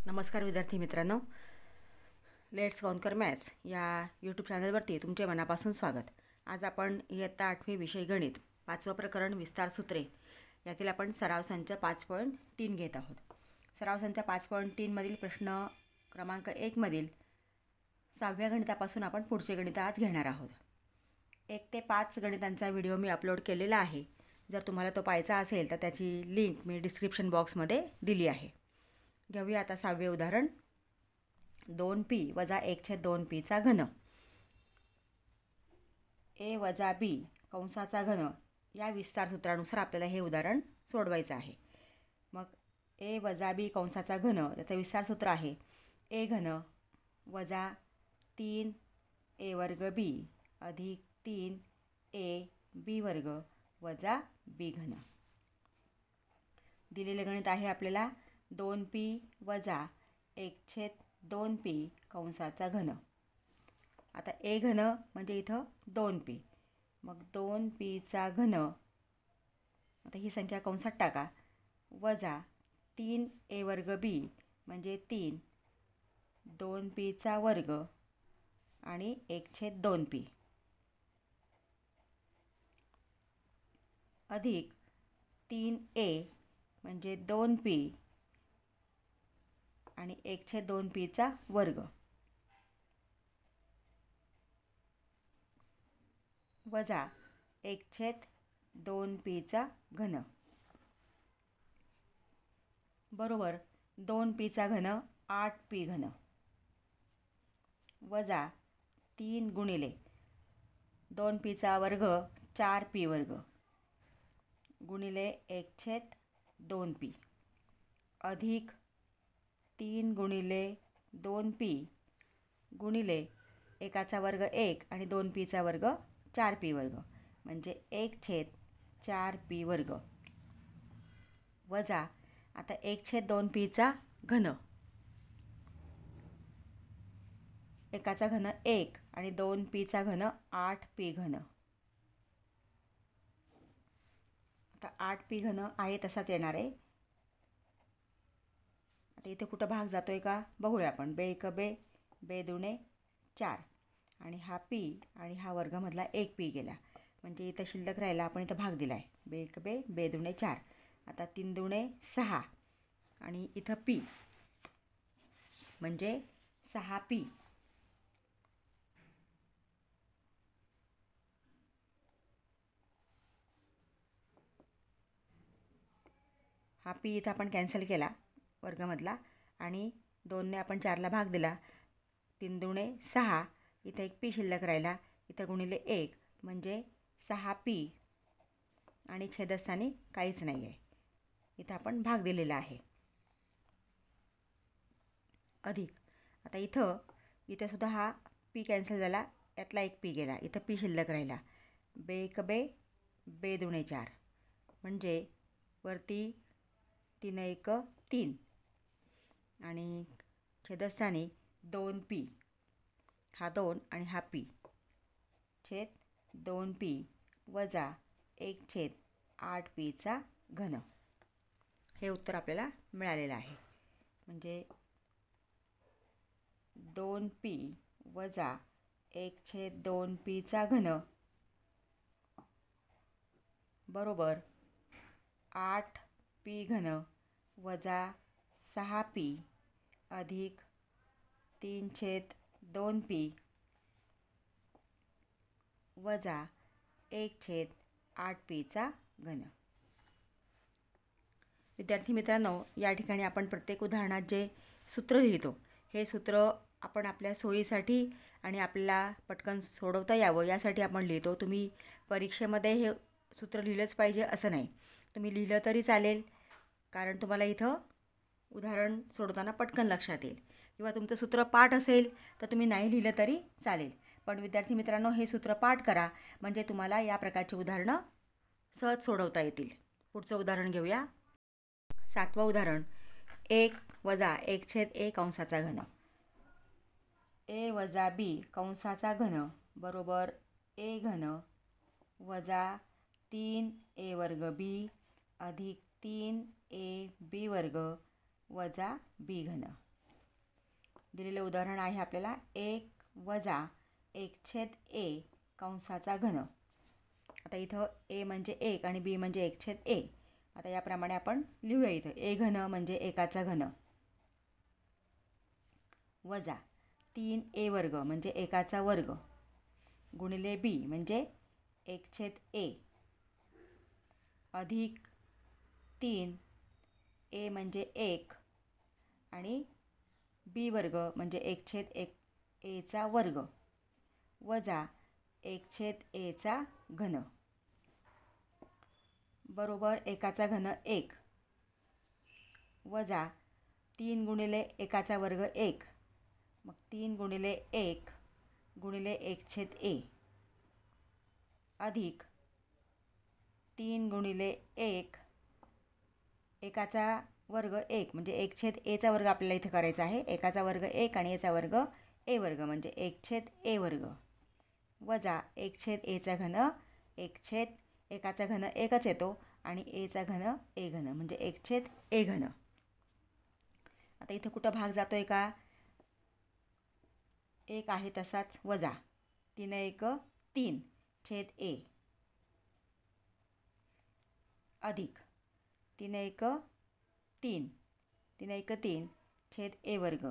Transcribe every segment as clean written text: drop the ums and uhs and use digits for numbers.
नमस्कार विद्यार्थी मित्रांनो, लेट्स कॉन्कर मॅथ्स या यूट्यूब चॅनलवरती तुमचे मनापासून स्वागत. आज आपण इयत्ता 8वी विषय गणित 5वं प्रकरण विस्तार सूत्रे यातील आपण सराव संच 5.3 घेत आहोत. सराव संच 5.3 मधील प्रश्न क्रमांक 1 मधील 6व्या गणितापासून आपण पुढचे गणित आज घेणार आहोत. 1 ते 5 गणितांचा व्हिडिओ मी अपलोड केलेला आहे. जर तुम्हाला तो पाहायचा असेल तर त्याची लिंक मी डिस्क्रिप्शन बॉक्समध्ये दिली आहे. घेऊया आता 6वे उदाहरण. 2p वजा 1/2pचा घन a वजा b कंसाचा घन या विस्तार सूत्रानुसार आपल्याला हे उदाहरण सोडवायचं आहे. मग a वजा b कंसाचा घन याचं विस्तार सूत्र आहे a घन वजा 3a वर्ग b अधिक 3ab वर्ग वजा b घन. दिलेले गणित आहे आपल्याला 2p वजा 1/2p कंसाचा घन. आता a घन म्हणजे इथं 2p, मग 2pचा घन, आता ही संख्या कंसात टाका, वजा 3a वर्ग b म्हणजे 3, 2pचा वर्ग आणि 1/2p अधिक 3a म्हणजे 2p आणि 1/2pचा वर्ग वजा 1/2pचा घन बरोबर 2pचा घन 8p घन वजा 3 गुणिले 2pचा वर्ग 4p वर्ग गुणिले 1/2p अधिक 3 गुणिले 2p गुणिले 1चा वर्ग 1 आणि 2pचा वर्ग 4p वर्ग म्हणजे 1/4p वर्ग वजा आता 1/2pचा घन, 1चा घन 1 आणि 2pचा घन 8p घन. आता 8p घन आहे तसाच येणार आहे. आता इथे कुठं भाग जातोय का बघूया आपण. बे एक बे, बे दुणे 4 आणि हा p आणि हा वर्गामधला 1p गेला म्हणजे इथं शिल्लक राहिला. आपण इथं भाग दिला आहे. बे एक बे, बे दुणे 4. आता 3 दुणे 6 आणि इथं p म्हणजे 6p. हा p इथं आपण कॅन्सल केला वर्गामधला आणि 2ने आपण 4ला भाग दिला. 3 दुणे 6, इथं एक p शिल्लक राहिला, इथं गुणिले 1 म्हणजे 6p आणि छेदस्थानी काहीच नाही आहे. इथं आपण भाग दिलेला आहे. अधिक आता इथं सुद्धा हा p कॅन्सल झाला, यातला एक p गेला, इथं p शिल्लक राहिला. बे एक बे, बे दुणे 4 म्हणजे वरती 3 एक 3 आणि छेदस्थानी 2p, हा 2 आणि हा p छेद 2p वजा 1/8pचा घन. हे उत्तर आपल्याला मिळालेलं आहे. म्हणजे 2p वजा 1/2pचा घन बरोबर 8p घन वजा 6p अधिक 3/2p वजा 1/8pचा घन. विद्यार्थी मित्रांनो, या ठिकाणी आपण प्रत्येक उदाहरणात जे सूत्र लिहितो हे सूत्र आपण आपल्या सोयीसाठी आणि आपल्याला पटकन सोडवता यावं यासाठी आपण लिहितो. तुम्ही परीक्षेमध्ये हे सूत्र लिहिलंच पाहिजे असं नाही. तुम्ही लिहिलं तरी चालेल, कारण तुम्हाला इथं उदाहरण सोडवताना पटकन लक्षात येईल. किंवा तुमचं सूत्र पाठ असेल तर तुम्ही नाही लिहिलं तरी चालेल. पण विद्यार्थी मित्रांनो, हे सूत्र पाठ करा म्हणजे तुम्हाला या प्रकारची उदाहरणं सहज सोडवता येतील. पुढचं उदाहरण घेऊया. 7वं उदाहरण. 1 वजा 1/1 कंसाचा घन a वजा b कंसाचा घन बरोबर a घन वजा 3a वर्ग b अधिक 3ab वर्ग वजा b घन. दिलेले उदाहरण आहे आपल्याला 1 वजा 1/a कंसाचा घन. आता इथं a म्हणजे 1 आणि b म्हणजे 1/a. आता याप्रमाणे आपण लिहूया. इथं a घन म्हणजे 1चा घन वजा 3a वर्ग म्हणजे 1चा वर्ग गुणिले b म्हणजे 1/a अधिक 3a म्हणजे 1 आणि b वर्ग म्हणजे 1/aचा वर्ग वजा 1/aचा घन बरोबर 1चा घन 1 वजा 3 गुणिले 1चा वर्ग 1 मग 3 गुणिले 1 गुणिले 1/a अधिक 3 गुणिले 1 1चा वर्ग 1 म्हणजे 1/aचा वर्ग आपल्याला इथं करायचा आहे. 1चा वर्ग 1 आणि aचा वर्ग a वर्ग म्हणजे 1/a वर्ग वजा 1/aचा घन 1/1चा घन 1च येतो आणि aचा घन a घन म्हणजे 1/a घन. आता इथं कुठं भाग जातोय का? 1 आहे तसाच वजा 3 1 3/a अधिक 3 1 3 3 1 3/a वर्ग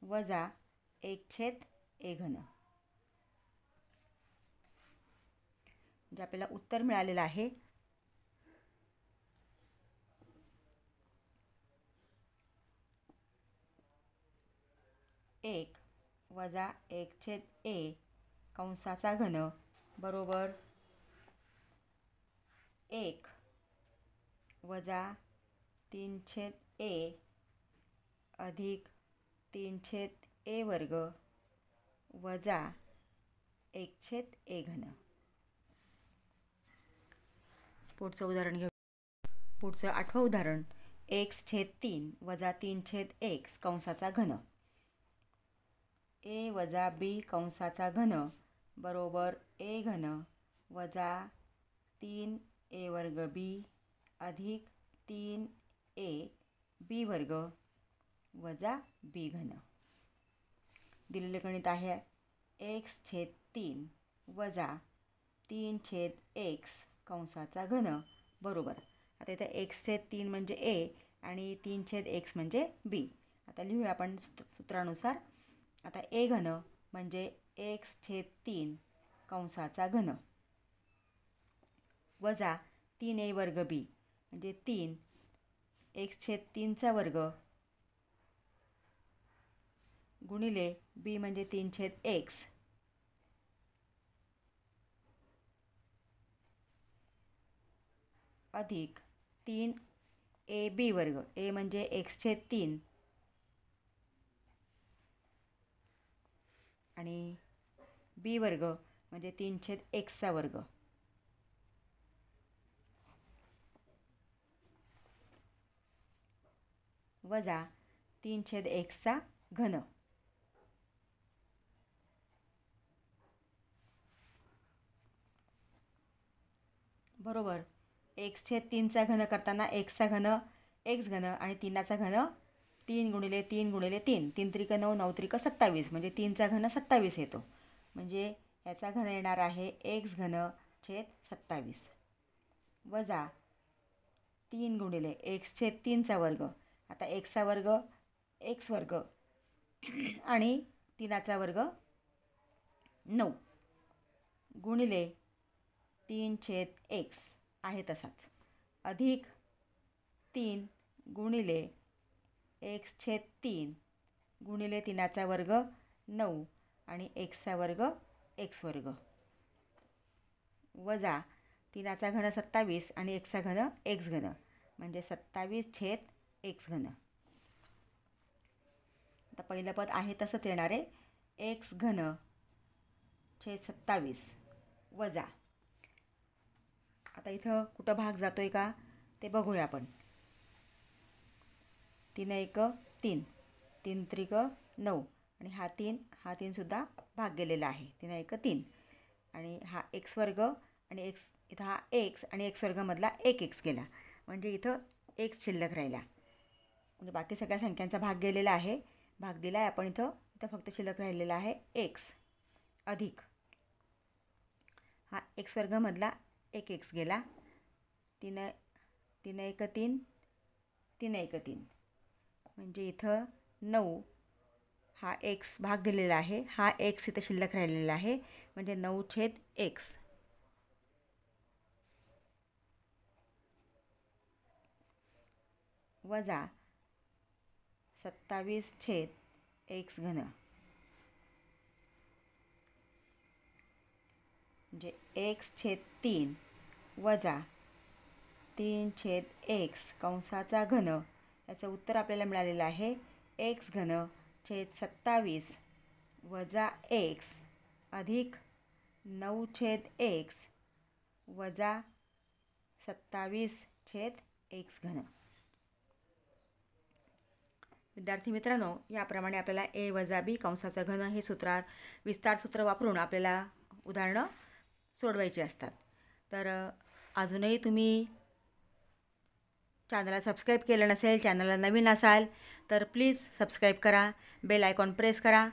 वजा 1/a घन. म्हणजे आपल्याला उत्तर मिळालेलं आहे 1 वजा 1/a कंसाचा घन बरोबर 1 वजा 3/a अधिक 3/a वर्ग वजा 1/a घन. पुढचं उदाहरण घेऊ. पुढचं 8वं उदाहरण x/3 वजा 3/x कंसाचा घन a वजा b कंसाचा घन बरोबर a घन वजा 3a वर्ग b अधिक 3a b वर्ग वजा b घन. दिलेले गणित आहे x/3 वजा 3/x कंसाचा घन बरोबर. आता इथे x/3 म्हणजे a आणि 3/x म्हणजे b. आता लिहूया आपण सूत्रानुसार. आता a घन म्हणजे x/3 कंसाचा घन वजा 3a वर्ग b म्हणजे 3 x/3चा वर्ग गुणिले b म्हणजे 3/x अधिक 3ab वर्ग a म्हणजे x/3 आणि b वर्ग म्हणजे 3/xचा वर्ग वजा 3/xचा घन बरोबर x/3चा घन करताना xचा घन x घन आणि 3चा घन 3 गुणिले 3 गुणिले 3 3 त्रिक 9 9 त्रिक 27 म्हणजे 3चा घन 27 येतो. म्हणजे याचा घन येणार आहे x घन छेद 27 वजा 3 गुणिले x/3चा वर्ग. आता xचा वर्ग x वर्ग आणि 3चा वर्ग 9 गुणिले 3/x आहे तसाच अधिक 3 गुणिले x/3 गुणिले 3चा वर्ग 9 आणि xचा वर्ग x वर्ग वजा 3चा घन 27 आणि xचा घन x घन म्हणजे 27/x घन. आता पहिलं पद आहे तसंच येणार आहे x घन छेद 27 वजा. आता इथं कुठं भाग जातोय का ते बघूया आपण. 3 1 3 3 त्रिक 9 आणि हा 3 सुद्धा भाग गेलेला आहे. 3 1 3 आणि हा x वर्ग आणि x इथं हा x आणि x वर्गामधला 1 x गेला म्हणजे इथं x शिल्लक राहिला म्हणजे बाकी सगळ्या संख्यांचा भाग गेलेला आहे, भाग दिला आहे आपण इथं फक्त शिल्लक राहिलेला आहे x अधिक हा x वर्गमधला एक x गेला, 3 1 3 3 1 3 म्हणजे इथं 9 हा x भाग दिलेला आहे, हा x इथं शिल्लक राहिलेला आहे म्हणजे 9/x वजा 27/x घन म्हणजे x/3 वजा 3/x कंसाचा घन, याचं उत्तर आपल्याला मिळालेलं आहे x घन छेद 27 वजा x अधिक 9/x वजा 27/x घन. विद्यार्थी मित्रांनो, याप्रमाणे आपल्याला a वजा b कंसाचा घन हे विस्तार सूत्र वापरून आपल्याला उदाहरणं सोडवायची असतात. तर अजूनही तुम्ही चॅनलला सबस्क्राईब केलं नसेल, चॅनलला नवीन असाल तर प्लीज सबस्क्राईब करा, बेल आयकॉन प्रेस करा,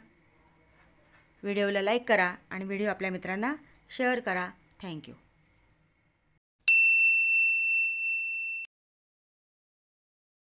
व्हिडिओला लाईक करा आणि व्हिडिओ आपल्या मित्रांना शेअर करा. थँक्यू.